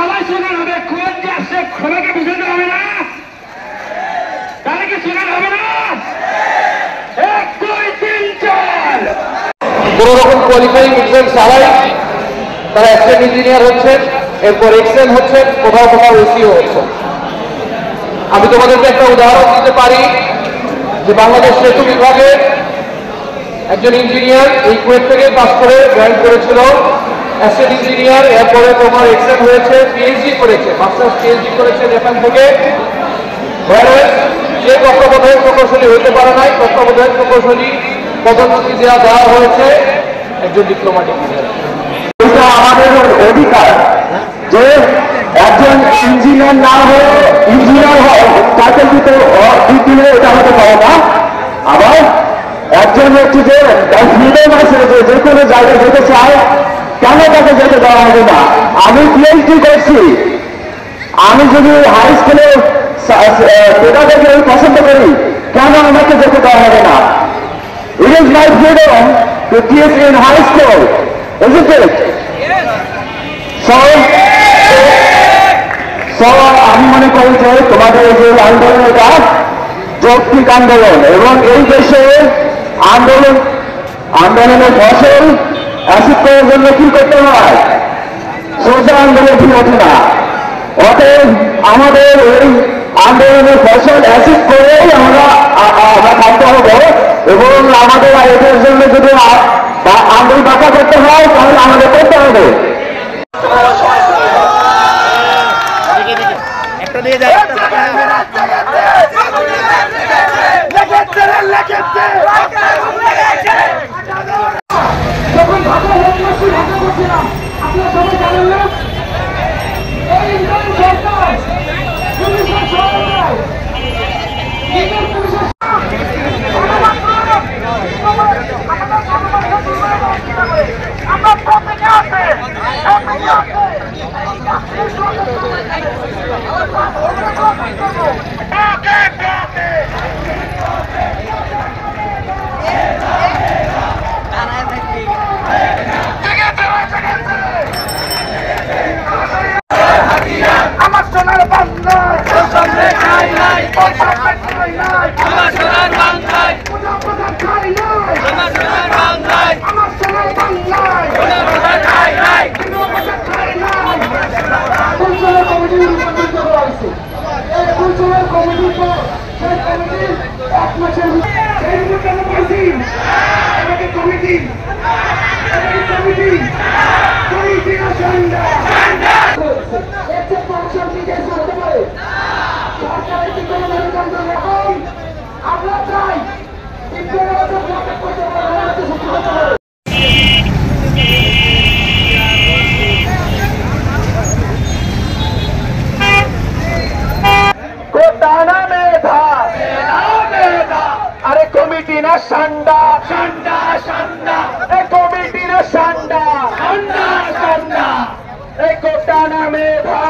সবাই স্লোগান হবে, কোন যে আসছে সবাইকে বুঝাতে হবে না, তাহলে কি স্লোগান হবে না? 1 2 3 4 কোন রকম কোয়ালিফাইং এক্সাম ছাড়াই তারা অ্যাসিস্ট্যান্ট ইঞ্জিনিয়ার হচ্ছেন, এরপর এক্সএম হচ্ছেন, কোথাও কোথাও এসিও হচ্ছেন। আমি তোমাদেরকে একটা উদাহরণ দিতে পারি যে বাংলাদেশ সেতু বিভাগে একজন ইঞ্জিনিয়ার এই কুয়েত থেকে পাস করে জয়েন করেছিল অ্যাসিস্ট্যান্ট ইঞ্জিনিয়ার, এরপরে তোমার এক্সএম হয়েছে, পিএইচডি করেছে, মাস্টার্স পিএইচডি করেছে জাপান থেকে। যে তত্ত্বাবধায়ক প্রকৌশলী হইতে পারে নাই, তত্ত্বাবধায়ক প্রকৌশলী পদোন্নতি দেওয়া হয়েছে একজন ডিপ্লোম্যাটিক ইঞ্জিনিয়ার। এটা আমাদের অধিকার যে একজন ইঞ্জিনিয়ার না হয়ে ইঞ্জিনিয়ার হয় টাইটেল দিতে দিলে এটা হতে পারে না। আবার একজন ব্যক্তি যে ফ্রিডম আছে যে কোনো জায়গায় যেতে চায়, কেন তাকে যেতে দেওয়া হবে না? আমি পিএইচডি করছি, আমি যদি হাই স্কুলে পেদাগোজি আমি পছন্দ করি, কেন আমাকে যেতে দেওয়া হবে না? It is my freedom to teach in high school, isn't it? So আমি মনে করি যে তোমাদের যে আন্দোলন এটা যৌক্তিক আন্দোলন, এবং এই দেশে আন্দোলনের ফসল অ্যাসিড করার জন্য কি করতে হয়? সোজা আন্দোলন ঠিক ওঠে না। অতএব আমাদের এই আন্দোলনের ফসল অ্যাসিড করেই আমরা থাকতে হবে, এবং আমাদের এদের জন্য যদি আন্দোলন বাঁকা করতে হয় তাহলে আমাদের করতে হবে। যখন ঢাকা হেডমাস্টার ঢাকা করছিলাম, আপনারা সবাই জানেন না, এই ইন্ডিয়ান সরকার পুলিশের সহায়তায় নিজের পুলিশের আমরা প্রত্যেকে আছে আমার সোনার বাংলা, খাই নাই আমার সোনার বাংলায়, খাই নাই আমার সোনার বাংলায়, আমার সোনার বাংলায় খাই নাই খাই নাই। পঞ্চায়েত কমিটি রূপান্তরিত করা হয়েছে। এই পঞ্চায়েত কমিটি সেই কমিটি 1 মাসের সেই রূপান্তরিত করেছি। আমাকে কমিটি কমিটি সন্ধ্যা আমরা চাই কোটানা মেধা, আরে কমিটি না সান্ডা, কমিটি না সান্ডা, এই কোটানা মেধা